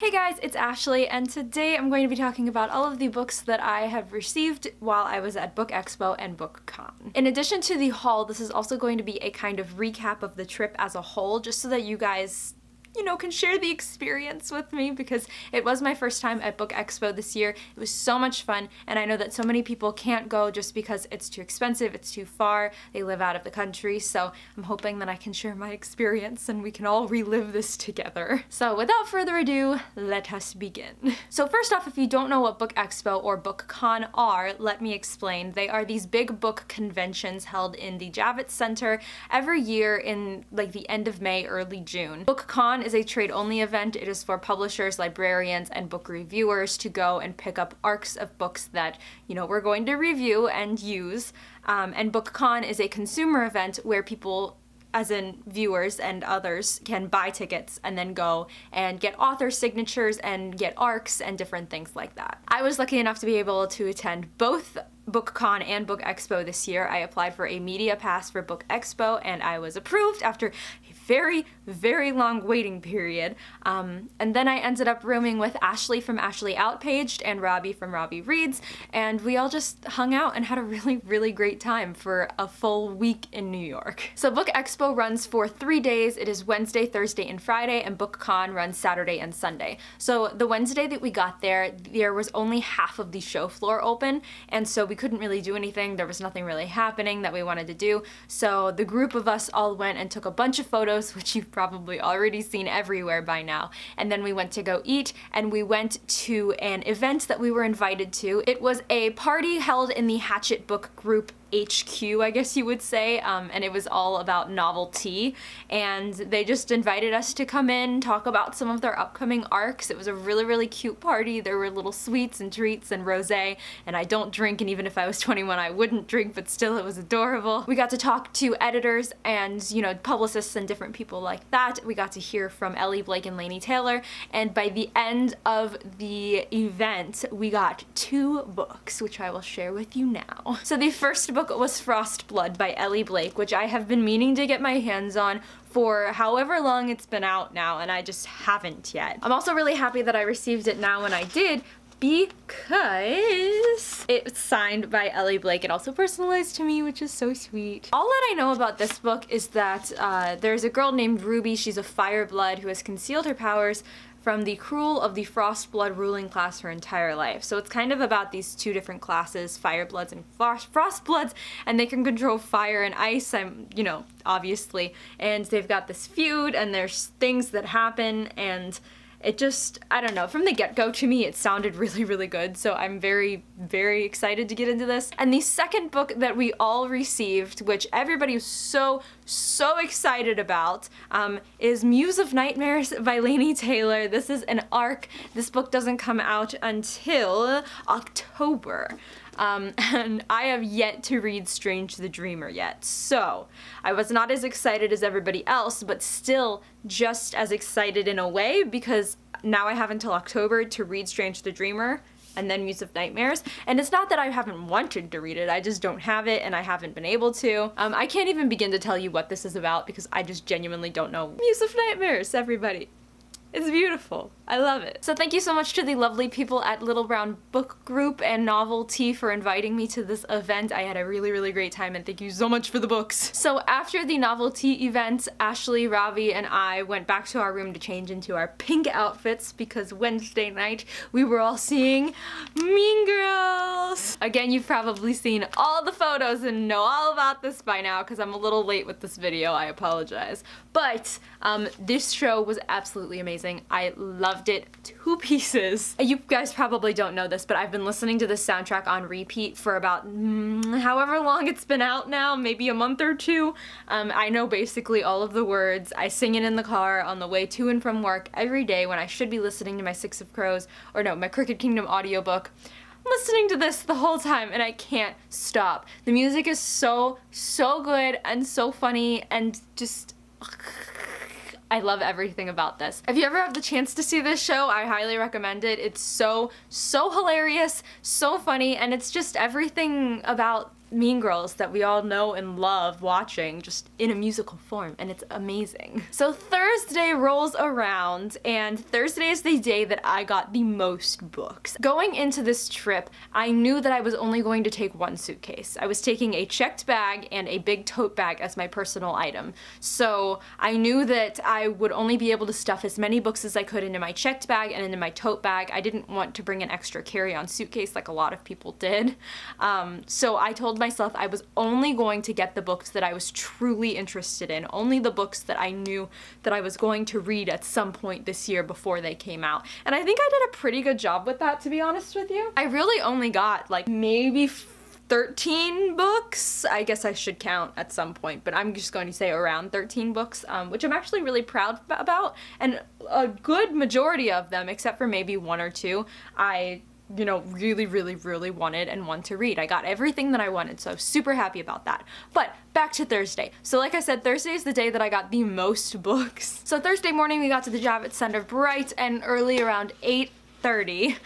Hey guys, it's Ashley, and today I'm going to be talking about all of the books that I have received while I was at Bookexpo and Bookcon. In addition to the haul, this is also going to be a kind of recap of the trip as a whole, just so that you guys can share the experience with me, because it was my first time at Bookexpo this year. It was so much fun, and I know that so many people can't go just because it's too expensive, it's too far, they live out of the country, so I'm hoping that I can share my experience and we can all relive this together. So without further ado, let us begin. So first off, if you don't know what Bookexpo or Bookcon are, let me explain. They are these big book conventions held in the Javits Center every year in like the end of May, early June. Bookcon is a trade-only event. It is for publishers, librarians, and book reviewers to go and pick up arcs of books that, we're going to review and use. And Bookcon is a consumer event where people, as in viewers and others, can buy tickets and then go and get author signatures and get arcs and different things like that. I was lucky enough to be able to attend both Bookcon and Bookexpo this year. I applied for a media pass for Bookexpo and I was approved after a very, very long waiting period. And then I ended up rooming with Ashley from Ashley Outpaged and Robbie from Robbie Reads, and we all just hung out and had a really, really great time for a full week in New York. So Bookexpo runs for 3 days. It is Wednesday, Thursday, and Friday, and Bookcon runs Saturday and Sunday. So the Wednesday that we got there was only half of the show floor open, and so we couldn't really do anything. There was nothing really happening that we wanted to do. So the group of us all went and took a bunch of photos, which you've probably already seen everywhere by now. And then we went to go eat, and we went to an event that we were invited to. It was a party held in the Hatchet Book Group HQ, I guess you would say, and it was all about novelty, and they just invited us to come in, talk about some of their upcoming arcs. It was a really, really cute party. There were little sweets and treats and rosé, and I don't drink, and even if I was 21 I wouldn't drink, but still it was adorable. We got to talk to editors and, publicists and different people like that. We got to hear from Ellie Blake and Lainey Taylor, and by the end of the event we got 2 books, which I will share with you now. So the first book was Frostblood by Ellie Blake, which I have been meaning to get my hands on for however long it's been out now, and I just haven't yet. I'm also really happy that I received it now when I did, because it's signed by Ellie Blake and also personalized to me, which is so sweet. All that I know about this book is that there's a girl named Ruby. She's a fireblood who has concealed her powers from the cruel of the Frostblood ruling class her entire life. So it's kind of about these 2 different classes, Firebloods and Frostbloods, and they can control fire and ice, obviously. And they've got this feud, and there's things that happen, and it just, I don't know, from the get-go to me it sounded really, really good, so I'm very, very excited to get into this. And the second book that we all received, which everybody was so excited about, is Muse of Nightmares by Lainey Taylor. This is an arc. This book doesn't come out until October. And I have yet to read Strange the Dreamer yet, so I was not as excited as everybody else, but still just as excited in a way, because now I have until October to read Strange the Dreamer and then Muse of Nightmares. And it's not that I haven't wanted to read it, I just don't have it and I haven't been able to. I can't even begin to tell you what this is about because I just genuinely don't know. Muse of Nightmares, everybody. It's beautiful. I love it. So thank you so much to the lovely people at Little Brown Book Group and Novelty for inviting me to this event. I had a really, really great time, and thank you so much for the books. So after the Novelty event, Ashley, Ravi, and I went back to our room to change into our pink outfits because Wednesday night we were all seeing Mean Girls. Again, you've probably seen all the photos and know all about this by now because I'm a little late with this video. I apologize. But this show was absolutely amazing. I loved it to pieces. You guys probably don't know this, but I've been listening to this soundtrack on repeat for about however long it's been out now, maybe a month or 2. I know basically all of the words. I sing it in the car on the way to and from work every day when I should be listening to my Six of Crows, or no, my Crooked Kingdom audiobook. I'm listening to this the whole time and I can't stop. The music is so good and so funny and just I love everything about this. If you ever have the chance to see this show, I highly recommend it. It's so hilarious, so funny, and it's just everything about Mean Girls that we all know and love watching, just in a musical form, and it's amazing. So Thursday rolls around, and Thursday is the day that I got the most books. Going into this trip, I knew that I was only going to take one suitcase. I was taking a checked bag and a big tote bag as my personal item. So I knew that I would only be able to stuff as many books as I could into my checked bag and into my tote bag. I didn't want to bring an extra carry-on suitcase like a lot of people did. So I told myself I was only going to get the books that I was truly interested in, only the books that I knew that I was going to read at some point this year before they came out. And I think I did a pretty good job with that, to be honest with you. I really only got like maybe 13 books. I guess I should count at some point, but I'm just going to say around 13 books, which I'm actually really proud about. And a good majority of them, except for maybe one or two, I really wanted and want to read. I got everything that I wanted, so I was super happy about that. But back to Thursday. So like I said, Thursday is the day that I got the most books. So Thursday morning we got to the Javits Center bright and early, around 8:30,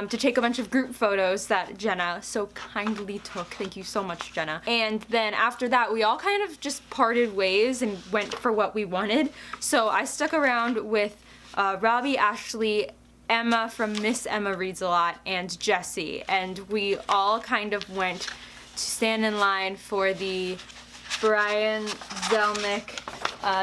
to take a bunch of group photos that Jenna so kindly took. Thank you so much, Jenna. And then after that, we all kind of just parted ways and went for what we wanted. So I stuck around with Robbie, Ashley, Emma from Miss Emma Reads a Lot, and Jessie, and we all kind of went to stand in line for the Brian Zelnick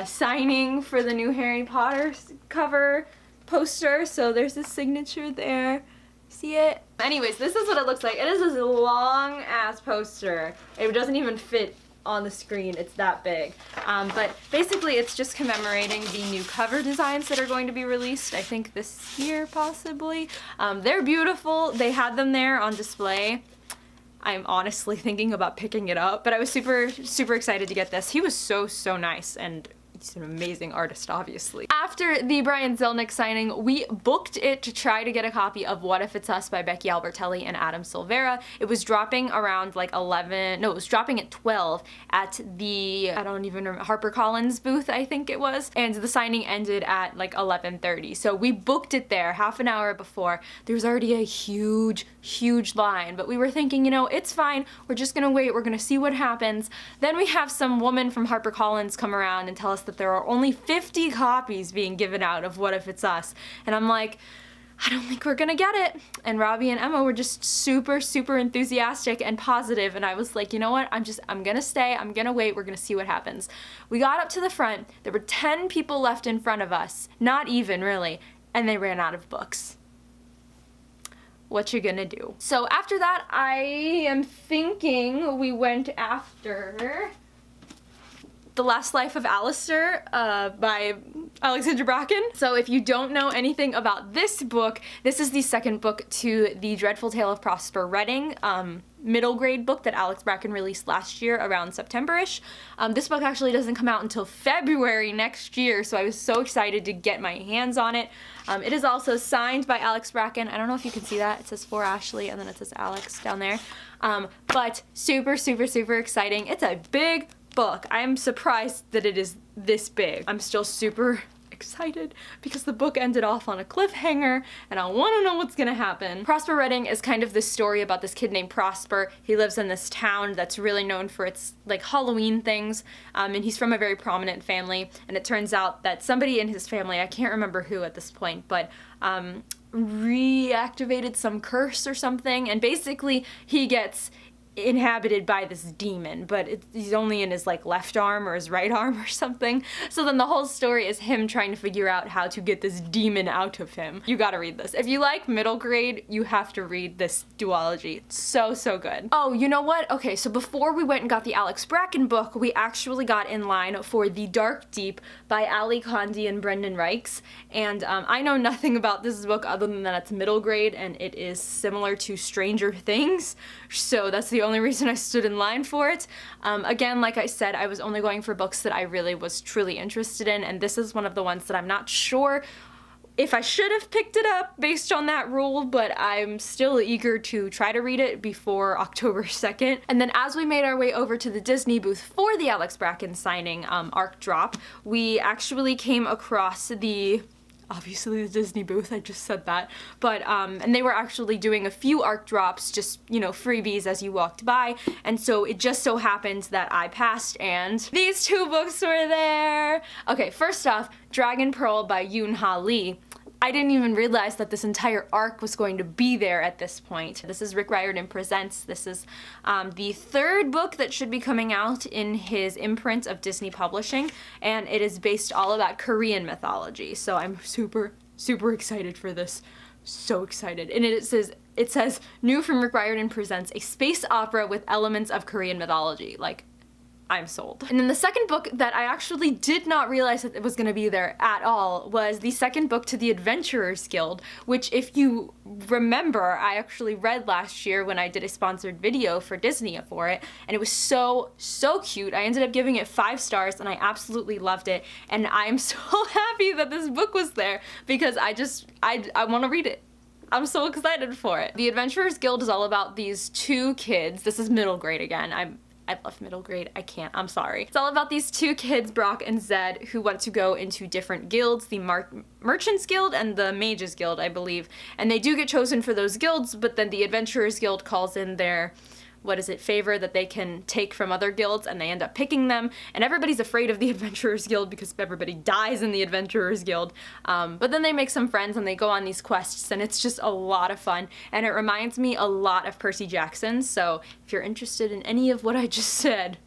signing for the new Harry Potter cover poster. So there's a signature there. See it? Anyways, this is what it looks like. It is this long ass poster. It doesn't even fit on the screen, it's that big. But basically it's just commemorating the new cover designs that are going to be released, I think this year possibly. They're beautiful. They had them there on display. I'm honestly thinking about picking it up, but I was super excited to get this. He was so nice, and he's an amazing artist, obviously. After the Brian Zelnick signing, we booked it to try to get a copy of What If It's Us by Becky Albertelli and Adam Silvera. It was dropping around like 11, no, it was dropping at 12 at the, I don't even remember, HarperCollins booth, I think it was, and the signing ended at like 11:30. So we booked it there half an hour before. There was already a huge line, but we were thinking, it's fine, we're just gonna wait, we're gonna see what happens. Then we have some woman from HarperCollins come around and tell us that there are only 50 copies being given out of What If It's Us. And I'm like, I don't think we're gonna get it. And Robbie and Emma were just super enthusiastic and positive, and I was like, you know what, I'm gonna stay, I'm gonna wait, we're gonna see what happens. We got up to the front, there were 10 people left in front of us, not even really, and they ran out of books. What you gonna do? So after that, I am thinking we went after The Last Life of Alistair by Alexandra Bracken. So if you don't know anything about this book, this is the second book to The Dreadful Tale of Prosper Redding, middle grade book that Alex Bracken released last year around September-ish. This book actually doesn't come out until February next year, so I was so excited to get my hands on it. It is also signed by Alex Bracken. I don't know if you can see that. It says For Ashley and then it says Alex down there. But super exciting. It's a big book. I am surprised that it is this big. I'm still super excited because the book ended off on a cliffhanger and I want to know what's gonna happen. Prosper Redding is kind of this story about this kid named Prosper. He lives in this town that's really known for its like Halloween things, and he's from a very prominent family, and it turns out that somebody in his family, I can't remember who at this point, but reactivated some curse or something, and basically he gets inhabited by this demon, but he's only in his like left arm or his right arm or something. So then the whole story is him trying to figure out how to get this demon out of him. You gotta read this. If you like middle grade, you have to read this duology. It's so good. Oh, you know what? Okay, so before we went and got the Alex Bracken book, we actually got in line for The Dark Deep by Ali Condi and Brendan Reichs, and I know nothing about this book other than that it's middle grade and it is similar to Stranger Things, so that's the only reason I stood in line for it. Again, like I said, I was only going for books that I really was truly interested in, and this is one of the ones that I'm not sure if I should have picked it up based on that rule, but I'm still eager to try to read it before October 2nd. And then as we made our way over to the Disney booth for the Alex Bracken signing arc drop, we actually came across the obviously the Disney booth, I just said that, but and they were actually doing a few ARC drops, just, you know, freebies as you walked by, and so it just so happened that I passed and these two books were there. Okay, first off, Dragon Pearl by Yoon Ha Lee. I didn't even realize that this entire arc was going to be there at this point. This is Rick Riordan Presents. This is the third book that should be coming out in his imprint of Disney Publishing, and it is based all about Korean mythology. So I'm super, super excited for this. So excited. And it says, new from Rick Riordan Presents, a space opera with elements of Korean mythology. Like, I'm sold. And then the second book that I actually did not realize that it was gonna be there at all was the second book to the Adventurers Guild, which, if you remember, I actually read last year when I did a sponsored video for Disney for it, and it was so, so cute. I ended up giving it 5 stars and I absolutely loved it, and I'm so happy that this book was there because I want to read it. I'm so excited for it. The Adventurers Guild is all about these 2 kids. This is middle grade again. I love middle grade. I can't. I'm sorry. It's all about these 2 kids, Brock and Zed, who want to go into different guilds, the Merchants Guild and the Mages Guild, I believe. And they do get chosen for those guilds, but then the Adventurers Guild calls in their, favor that they can take from other guilds, and they end up picking them. And everybody's afraid of the Adventurers Guild because everybody dies in the Adventurers Guild. But then they make some friends and they go on these quests, and it's just a lot of fun. And it reminds me a lot of Percy Jackson, so if you're interested in any of what I just said,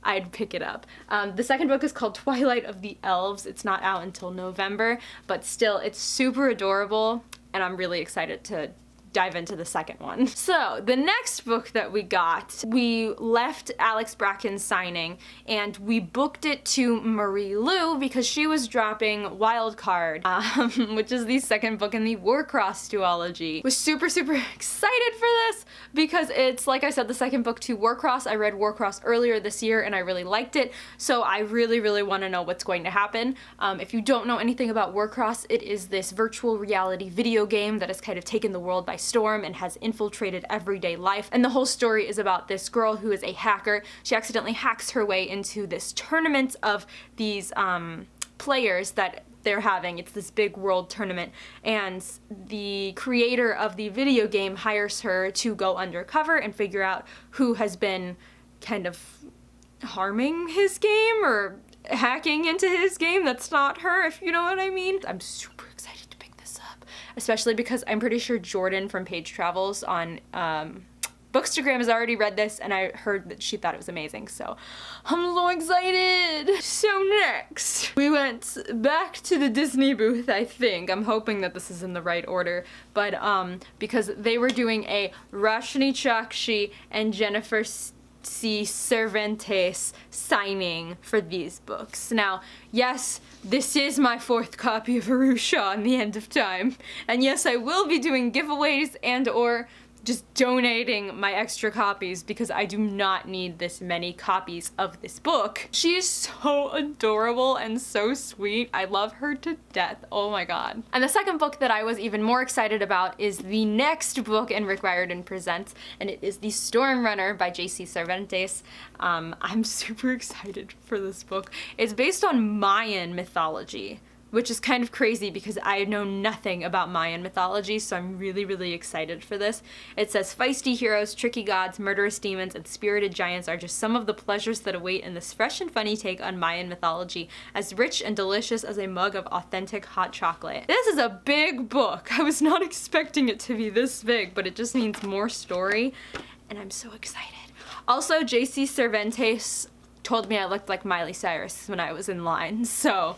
I'd pick it up. The second book is called Twilight of the Elves. It's not out until November, but still, it's super adorable, and I'm really excited to dive into the second one. So the next book that we got, we left Alex Bracken's signing and we booked it to Marie Lu because she was dropping Wildcard, which is the second book in the Warcross duology. Was super, super excited for this because it's, like I said, the second book to Warcross. I read Warcross earlier this year and I really liked it, so I really, really want to know what's going to happen. If you don't know anything about Warcross, it is this virtual reality video game that has kind of taken the world by storm and has infiltrated everyday life, and the whole story is about this girl who is a hacker. She accidentally hacks her way into this tournament of these players that they're having. It's this big world tournament, and the creator of the video game hires her to go undercover and figure out who has been kind of harming his game or hacking into his game that's not her, if you know what I mean. I'm super excited to pick this up, especially because I'm pretty sure Jordan from Page Travels on Bookstagram has already read this, and I heard that she thought it was amazing, so I'm so excited! So next, we went back to the Disney booth, I think. I'm hoping that this is in the right order, but because they were doing a Roshni Chakshi and Jennifer C. Cervantes signing for these books. Now, yes, this is my 4th copy of Faroush on the end of time, and yes, I will be doing giveaways and or just donating my extra copies because I do not need this many copies of this book. She is so adorable and so sweet. I love her to death. Oh my god. And the second book that I was even more excited about is the next book in Rick Riordan Presents, and it is The Storm Runner by J.C. Cervantes. I'm super excited for this book. It's based on Mayan mythology, which is kind of crazy because I know nothing about Mayan mythology, so I'm really, really excited for this. It says, feisty heroes, tricky gods, murderous demons, and spirited giants are just some of the pleasures that await in this fresh and funny take on Mayan mythology, as rich and delicious as a mug of authentic hot chocolate. This is a big book. I was not expecting it to be this big, but it just needs more story, and I'm so excited. Also, J.C. Cervantes told me I looked like Miley Cyrus when I was in line, so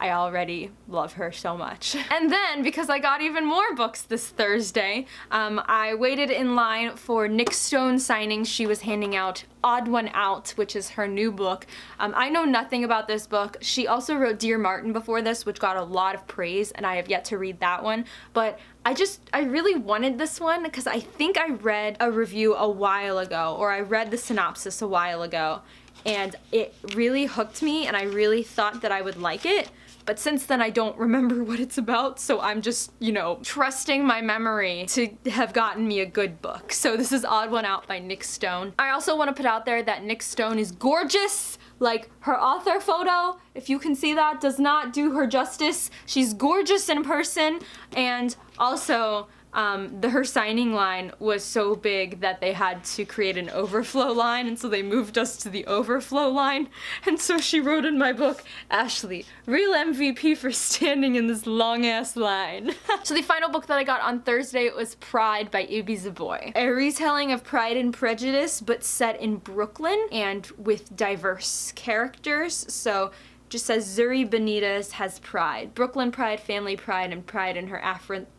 I already love her so much. And then, because I got even more books this Thursday, I waited in line for Nick Stone's signing. She was handing out Odd One Out, which is her new book. I know nothing about this book. She also wrote Dear Martin before this, which got a lot of praise, and I have yet to read that one. But I really wanted this one because I think I read a review a while ago, or I read the synopsis a while ago, and it really hooked me, and I really thought that I would like it. But since then, I don't remember what it's about, so I'm just, you know, trusting my memory to have gotten me a good book. So this is Odd One Out by Nick Stone. I also want to put out there that Nick Stone is gorgeous, Like, her author photo, if you can see that, does not do her justice. She's gorgeous in person, and also, her signing line was so big that they had to create an overflow line, and so they moved us to the overflow line. And so she wrote in my book, Ashley, real MVP for standing in this long-ass line. So the final book that I got on Thursday was Pride by Ibi Zoboi. A retelling of Pride and Prejudice, but set in Brooklyn and with diverse characters. So just says Zuri Benitez has pride, Brooklyn pride, family pride, and pride in her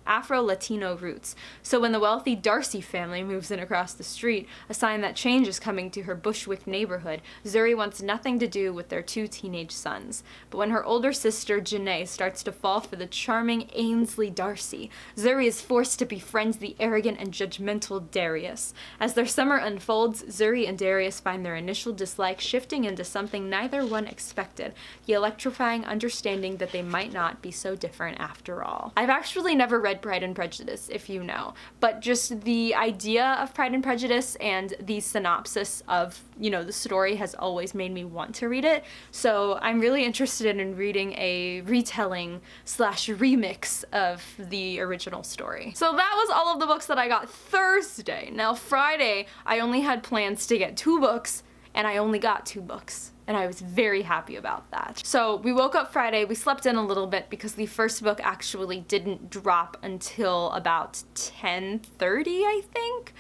Afro-Latino roots. So when the wealthy Darcy family moves in across the street, a sign that change is coming to her Bushwick neighborhood, Zuri wants nothing to do with their 2 teenage sons. But when her older sister, Janae, starts to fall for the charming Ainsley Darcy, Zuri is forced to befriend the arrogant and judgmental Darius. As their summer unfolds, Zuri and Darius find their initial dislike shifting into something neither one expected, the electrifying understanding that they might not be so different after all. I've actually never read Pride and Prejudice, if you know, but just the idea of Pride and Prejudice and the synopsis of, you know, the story has always made me want to read it, so I'm really interested in reading a retelling slash remix of the original story. So that was all of the books that I got Thursday. Now Friday, I only had plans to get 2 books, and I only got 2 books. And I was very happy about that. So we woke up Friday, we slept in a little bit because the first book actually didn't drop until about 10:30, I think.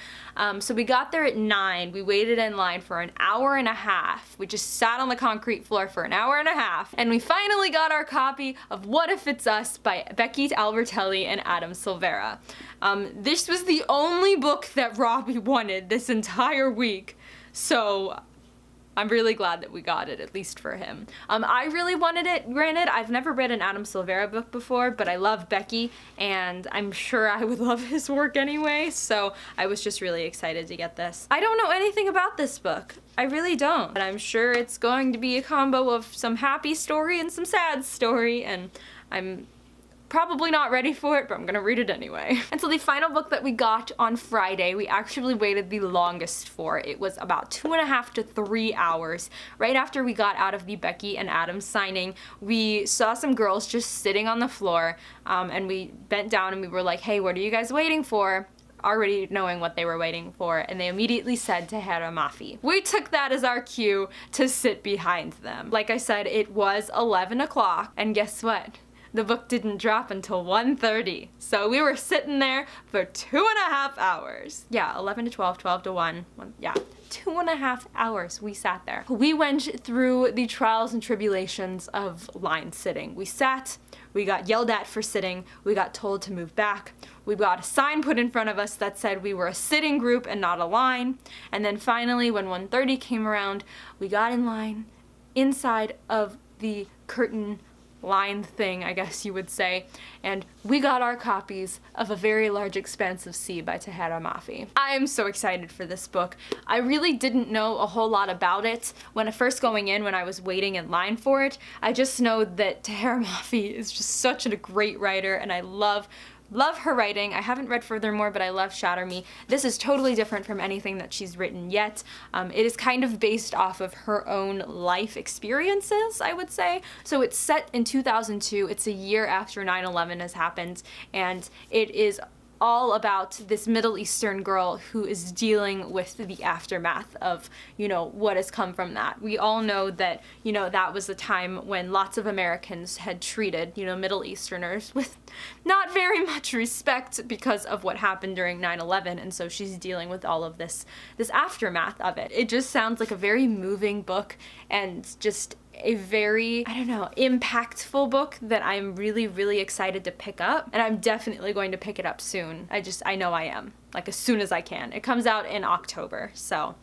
So we got there at 9, we waited in line for an hour and a half. We just sat on the concrete floor for an hour and a half, and we finally got our copy of What If It's Us by Becky Albertelli and Adam Silvera. This was the only book that Robbie wanted this entire week, so I'm really glad that we got it, at least for him. I really wanted it. Granted, I've never read an Adam Silvera book before, but I love Becky, and I'm sure I would love his work anyway, so I was just really excited to get this. I don't know anything about this book. I really don't. But I'm sure it's going to be a combo of some happy story and some sad story, and I'm probably not ready for it, but I'm gonna read it anyway. And so the final book that we got on Friday, we actually waited the longest for. It was about 2.5 to 3 hours. Right after we got out of the Becky and Adam signing, we saw some girls just sitting on the floor, and we bent down and we were like, hey, what are you guys waiting for? Already knowing what they were waiting for, and they immediately said Tahera Mafi. We took that as our cue to sit behind them. Like I said, it was 11 o'clock, and guess what? The book didn't drop until 1:30, so we were sitting there for 2.5 hours. Yeah, 11 to 12, 12 to 1, yeah. 2.5 hours we sat there. We went through the trials and tribulations of line sitting. We sat, we got yelled at for sitting, we got told to move back, we got a sign put in front of us that said we were a sitting group and not a line, and then finally when 1:30 came around, we got in line inside of the curtain line thing, I guess you would say, and we got our copies of A Very Large Expanse of Sea by Tahera Mafi. I am so excited for this book. I really didn't know a whole lot about it when I first going in, when I was waiting in line for it. I just know that Tahera Mafi is just such a great writer, and I love her writing. I haven't read Furthermore, but I love Shatter Me. This is totally different from anything that she's written yet. It is kind of based off of her own life experiences, I would say. So it's set in 2002. It's a year after 9/11 has happened, and it is all about this Middle Eastern girl who is dealing with the aftermath of, you know, what has come from that. We all know that, you know, that was the time when lots of Americans had treated, you know, Middle Easterners with not very much respect because of what happened during 9/11, and so she's dealing with all of this aftermath of it. It just sounds like a very moving book, and just a very, I don't know, impactful book that I'm really, really excited to pick up, and I'm definitely going to pick it up soon. I know I am, like as soon as I can. It comes out in October, so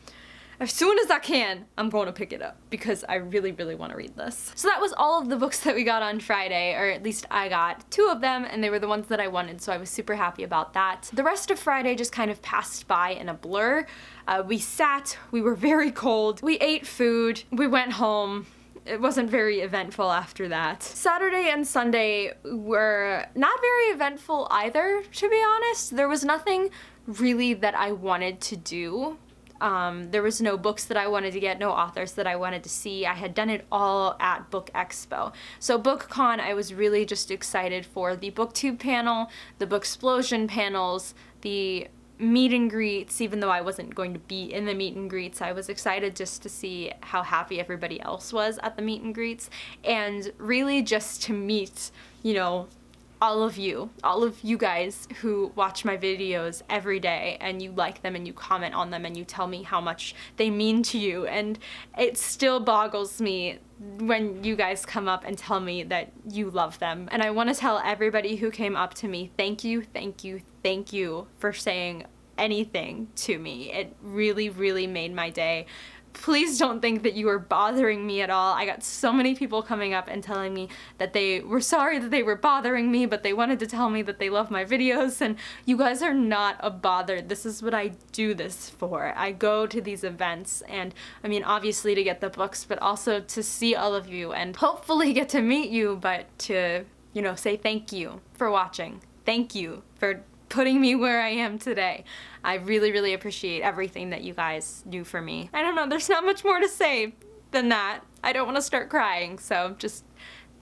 as soon as I can, I'm going to pick it up because I really, really want to read this. So that was all of the books that we got on Friday, or at least I got 2 of them, and they were the ones that I wanted, so I was super happy about that. The rest of Friday just kind of passed by in a blur. We sat, we were very cold, we ate food, we went home. It wasn't very eventful after that. Saturday and Sunday were not very eventful either, to be honest. There was nothing really that I wanted to do There was no books that I wanted to get, no authors that I wanted to see. I had done it all at Bookexpo. So Bookcon, I was really just excited for the booktube panel, the booksplosion panels, the meet and greets. Even though I wasn't going to be in the meet and greets, I was excited just to see how happy everybody else was at the meet and greets, and really just to meet, you know, all of you guys who watch my videos every day, and you like them and you comment on them and you tell me how much they mean to you. And it still boggles me when you guys come up and tell me that you love them. And I want to tell everybody who came up to me, thank you, thank you, thank you for saying anything to me. It really, really made my day. Please don't think that you are bothering me at all. I got so many people coming up and telling me that they were sorry that they were bothering me, but they wanted to tell me that they love my videos, and you guys are not a bother. This is what I do this for. I go to these events, and I mean, obviously to get the books, but also to see all of you and hopefully get to meet you, but to, you know, say thank you for watching. Thank you for putting me where I am today. I really, really appreciate everything that you guys do for me. I don't know, there's not much more to say than that. I don't want to start crying, so just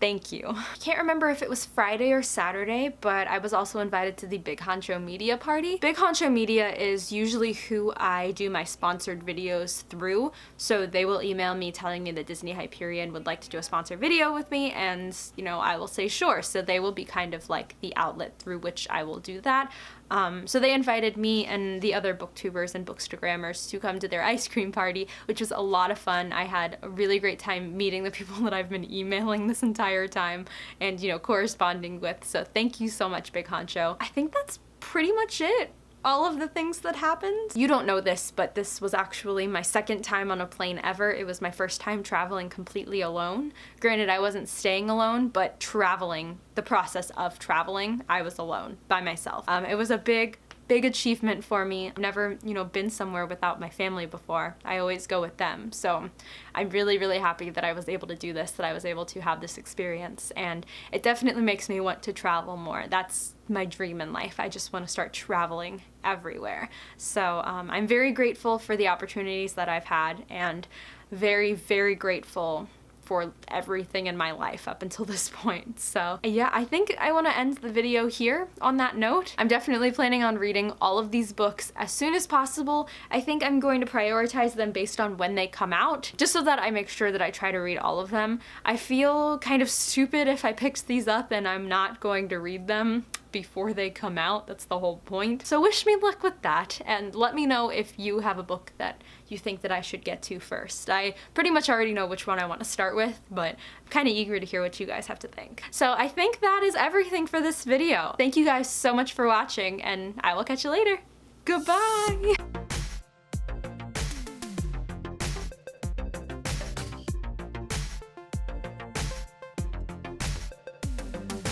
thank you. I can't remember if it was Friday or Saturday, but I was also invited to the Big Honcho Media party. Big Honcho Media is usually who I do my sponsored videos through, so they will email me telling me that Disney Hyperion would like to do a sponsored video with me, and, you know, I will say sure. So they will be kind of like the outlet through which I will do that. So they invited me and the other booktubers and bookstagrammers to come to their ice cream party, which was a lot of fun. I had a really great time meeting the people that I've been emailing this entire time and, you know, corresponding with. So thank you so much, Big Honcho. I think that's pretty much it. All of the things that happened. You don't know this, but this was actually my second time on a plane ever. It was my first time traveling completely alone. Granted, I wasn't staying alone, but traveling, the process of traveling, I was alone by myself. It was a big achievement for me. I've never, you know, been somewhere without my family before. I always go with them. So I'm really, really happy that I was able to do this, that I was able to have this experience, and it definitely makes me want to travel more. That's my dream in life. I just want to start traveling everywhere. So I'm very grateful for the opportunities that I've had, and very, very grateful for everything in my life up until this point. So yeah, I think I want to end the video here on that note. I'm definitely planning on reading all of these books as soon as possible. I think I'm going to prioritize them based on when they come out, just so that I make sure that I try to read all of them. I feel kind of stupid if I picked these up and I'm not going to read them before they come out. That's the whole point. So wish me luck with that, and let me know if you have a book that you think that I should get to first. I pretty much already know which one I want to start with, but I'm kind of eager to hear what you guys have to think. So I think that is everything for this video. Thank you guys so much for watching, and I will catch you later. Goodbye!